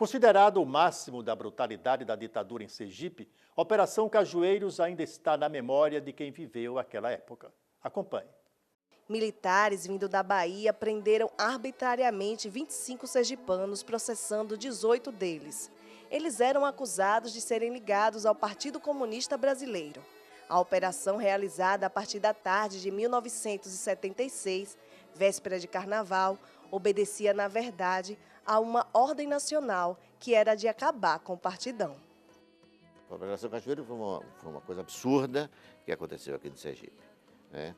Considerado o máximo da brutalidade da ditadura em Sergipe, a Operação Cajueiros ainda está na memória de quem viveu aquela época. Acompanhe. Militares vindo da Bahia prenderam arbitrariamente 25 sergipanos, processando 18 deles. Eles eram acusados de serem ligados ao Partido Comunista Brasileiro. A operação, realizada a partir da tarde de 1976, véspera de Carnaval, obedecia, na verdade, a uma ordem nacional que era de acabar com o partidão. A Operação Cajueiro foi uma coisa absurda que aconteceu aqui no Sergipe.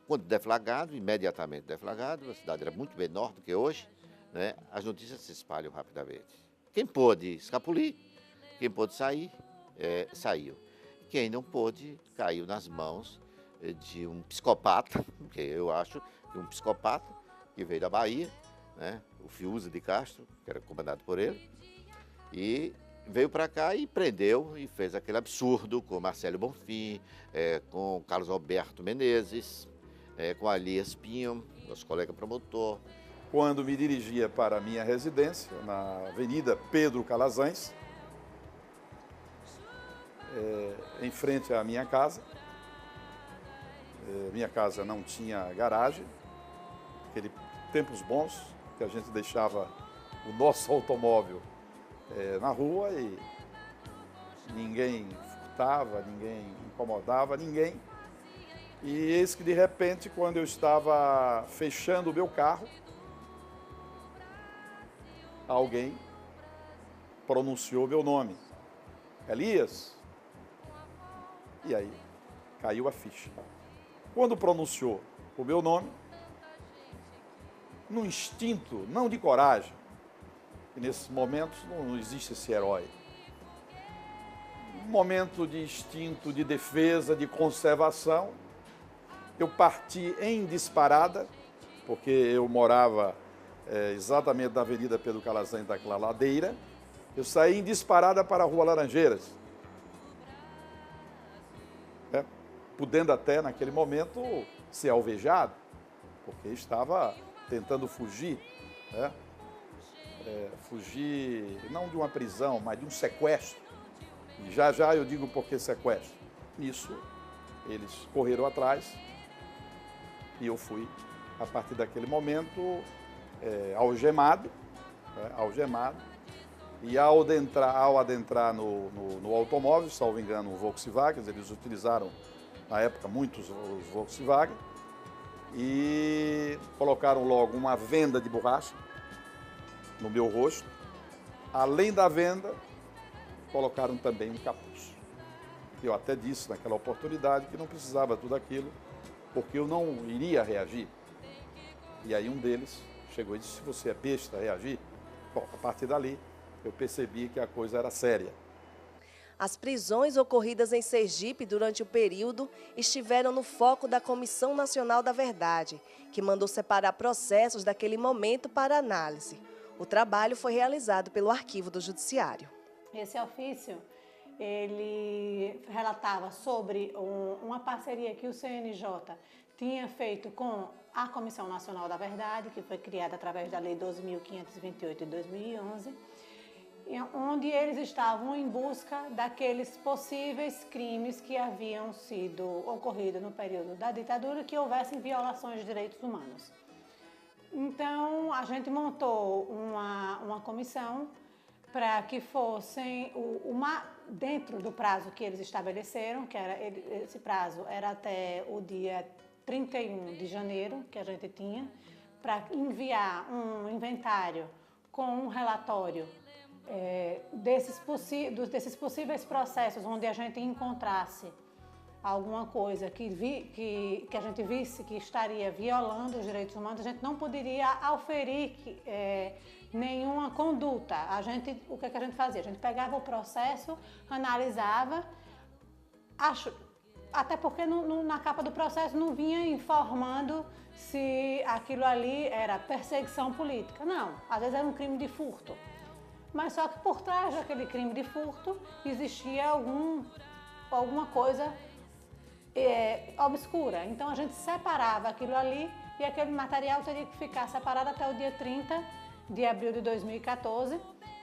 Quando deflagrado, imediatamente deflagrado, a cidade era muito menor do que hoje, as notícias se espalham rapidamente. Quem pôde escapulir, quem pôde sair, saiu. Quem não pôde, caiu nas mãos de um psicopata, que eu acho que um psicopata, que veio da Bahia, o Fiuza de Castro, que era comandado por ele, e veio para cá e prendeu e fez aquele absurdo com Marcelo Bonfim, com Carlos Alberto Menezes, com Alias Pinho, nosso colega promotor. Quando me dirigia para a minha residência, na Avenida Pedro Calazans, em frente à minha casa. Minha casa não tinha garagem, aqueles tempos bons que a gente deixava o nosso automóvel na rua e ninguém furtava, ninguém incomodava ninguém. E eis que de repente, quando eu estava fechando o meu carro, alguém pronunciou meu nome. Elias. E aí caiu a ficha. Quando pronunciou o meu nome, num instinto, não de coragem, e nesses momentos não existe esse herói, um momento de instinto, de defesa, de conservação, eu parti em disparada, porque eu morava exatamente na Avenida Pedro Calazans, daquela ladeira, eu saí em disparada para a Rua Laranjeiras, podendo até, naquele momento, ser alvejado, porque estava tentando fugir, fugir não de uma prisão, mas de um sequestro. E já eu digo por que sequestro. Nisso, eles correram atrás e eu fui, a partir daquele momento, algemado, e ao adentrar no automóvel, salvo engano, um Volkswagen, eles utilizaram na época muitos os Volkswagen, e colocaram logo uma venda de borracha no meu rosto. Além da venda, colocaram também um capuz. Eu até disse naquela oportunidade que não precisava tudo aquilo, porque eu não iria reagir. E aí um deles chegou e disse: se você é besta, reagir? Bom, a partir dali eu percebi que a coisa era séria. As prisões ocorridas em Sergipe durante o período estiveram no foco da Comissão Nacional da Verdade, que mandou separar processos daquele momento para análise. O trabalho foi realizado pelo Arquivo do Judiciário. Esse ofício, ele relatava sobre uma parceria que o CNJ tinha feito com a Comissão Nacional da Verdade, que foi criada através da Lei 12.528 de 2011, onde eles estavam em busca daqueles possíveis crimes que haviam sido ocorridos no período da ditadura, que houvessem violações de direitos humanos. Então, a gente montou uma comissão para que fossem, dentro do prazo que eles estabeleceram, que esse prazo era até o dia 31 de janeiro, que a gente tinha, para enviar um inventário com um relatório desses possíveis processos onde a gente encontrasse alguma coisa que a gente visse que estaria violando os direitos humanos, a gente não poderia auferir nenhuma conduta. O que a gente fazia? A gente pegava o processo, analisava, até porque na capa do processo não vinha informando se aquilo ali era perseguição política. Não, às vezes era um crime de furto. Mas só que por trás daquele crime de furto existia alguma coisa obscura. Então a gente separava aquilo ali e aquele material teria que ficar separado até o dia 30 de abril de 2014,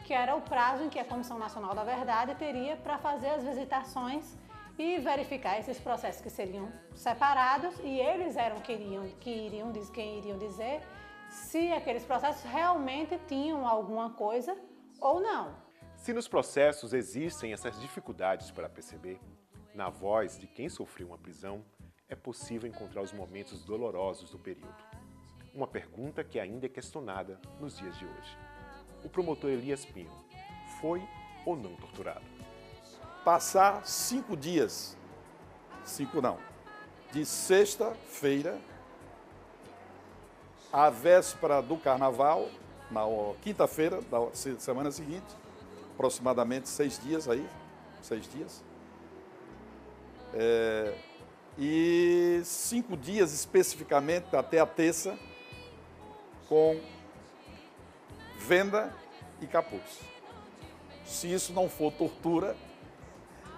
que era o prazo em que a Comissão Nacional da Verdade teria para fazer as visitações e verificar esses processos que seriam separados, e eles eram quem iriam dizer se aqueles processos realmente tinham alguma coisa ou não. Se nos processos existem essas dificuldades para perceber, na voz de quem sofreu uma prisão, é possível encontrar os momentos dolorosos do período. Uma pergunta que ainda é questionada nos dias de hoje. O promotor Elias Pinho foi ou não torturado? Passar 5 dias, de sexta-feira à véspera do carnaval, na quinta-feira da semana seguinte, aproximadamente 6 dias aí, 6 dias. E 5 dias especificamente até a terça, com venda e capuz. Se isso não for tortura,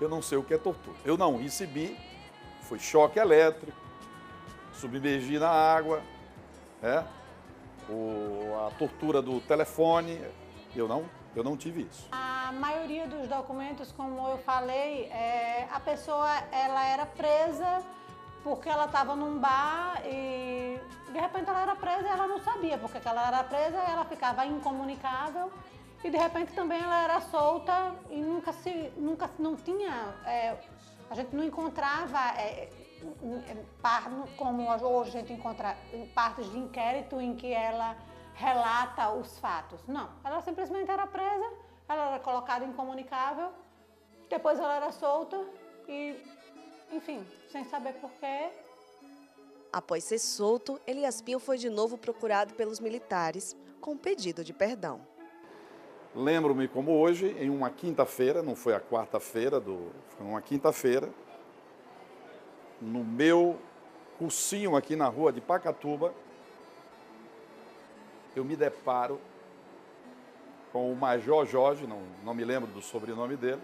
eu não sei o que é tortura. Eu não recebi, foi choque elétrico, submergi na água, a tortura do telefone, eu não tive isso. A maioria dos documentos, como eu falei, a pessoa ela era presa porque ela estava num bar e de repente ela era presa e ela não sabia porque que ela era presa, ela ficava incomunicável e de repente também ela era solta e não tinha, a gente não encontrava como hoje a gente encontra partes de inquérito em que ela relata os fatos. Não, ela simplesmente era presa, ela era colocada incomunicável, depois ela era solta e, enfim, sem saber porquê. Após ser solto, Elias Pinho foi de novo procurado pelos militares com um pedido de perdão. Lembro-me como hoje, em uma quinta-feira, não foi a quarta-feira, foi uma quinta-feira, no meu cursinho aqui na rua de Pacatuba, eu me deparo com o Major Jorge, não me lembro do sobrenome dele,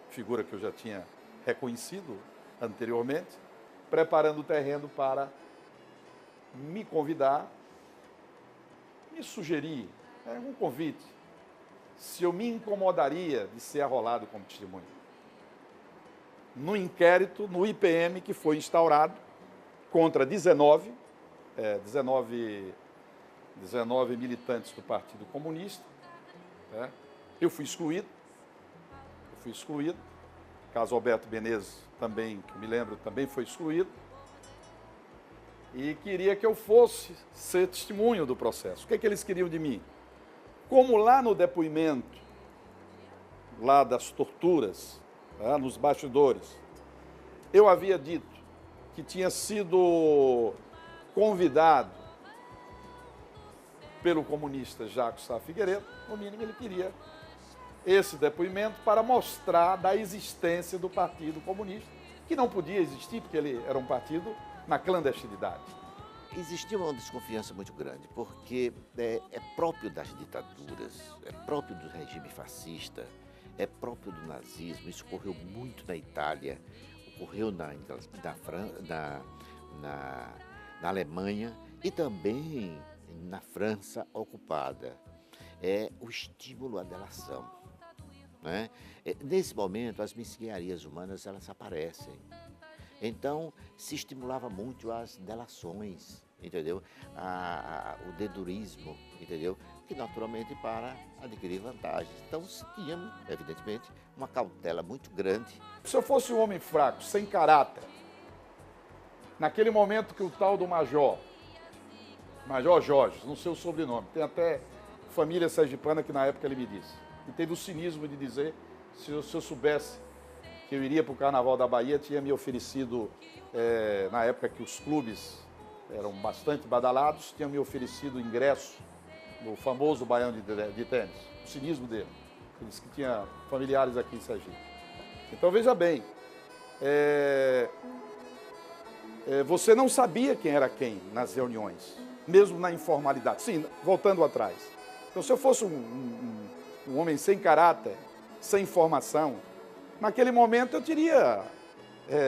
figura que eu já tinha reconhecido anteriormente, preparando o terreno para me convidar, me sugerir, um convite, se eu me incomodaria de ser arrolado como testemunha. No inquérito, no IPM, que foi instaurado contra 19 militantes do Partido Comunista, eu fui excluído. Caso Alberto Menezes também, que eu me lembro, também foi excluído. E queria que eu fosse ser testemunho do processo. O que eles queriam de mim? Como lá no depoimento, lá das torturas, nos bastidores, eu havia dito que tinha sido convidado pelo comunista Jaco Sá Figueiredo, no mínimo ele queria esse depoimento para mostrar da existência do Partido Comunista, que não podia existir porque ele era um partido na clandestinidade. Existia uma desconfiança muito grande, porque é próprio das ditaduras, é próprio do regime fascista, é próprio do nazismo. Isso ocorreu muito na Itália, ocorreu na Alemanha e também na França ocupada. É o estímulo à delação. Né? Nesse momento, as mesquinharias humanas elas aparecem. Então, se estimulava muito as delações, entendeu? O dedurismo, entendeu? Que naturalmente para adquirir vantagens. Então, se tinha, evidentemente, uma cautela muito grande. Se eu fosse um homem fraco, sem caráter, naquele momento que o tal do Major Jorge, não sei o sobrenome, tem até família sergipana que na época ele me disse, e teve o cinismo de dizer, se eu soubesse que eu iria para o Carnaval da Bahia, tinha me oferecido, na época que os clubes eram bastante badalados, tinha me oferecido ingresso no famoso Baião de Tênis. O cinismo dele. Ele disse que tinha familiares aqui em Sergipe. Então, veja bem, você não sabia quem era quem nas reuniões, mesmo na informalidade. Sim, voltando atrás. Então, se eu fosse um homem sem caráter, sem formação, naquele momento eu teria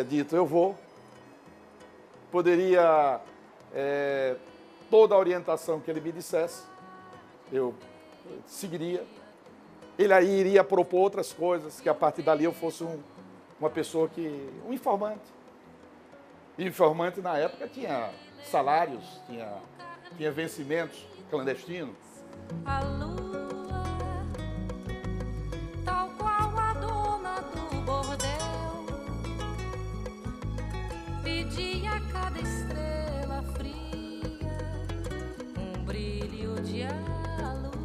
dito, eu vou. Poderia, toda a orientação que ele me dissesse, eu seguiria. Ele aí iria propor outras coisas, que a partir dali eu fosse uma pessoa um informante. E informante na época tinha salários, tinha vencimentos clandestinos. A lua, tal qual a dona do bordel, pedia a cada estrela fria um brilho de aluguel.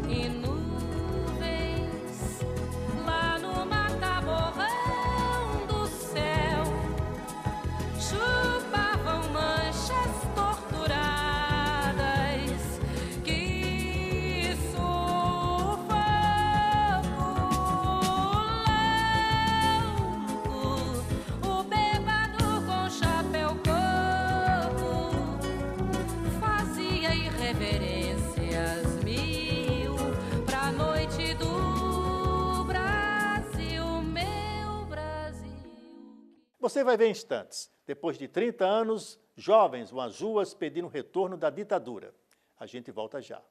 E nuvens lá no mata-borrão do céu chupavam manchas torturadas que sufoco louco, o bêbado com chapéu coco fazia irreverências mil pra noite do Brasil, meu Brasil. Você vai ver em instantes. Depois de 30 anos, jovens vão às ruas pedindo o retorno da ditadura. A gente volta já.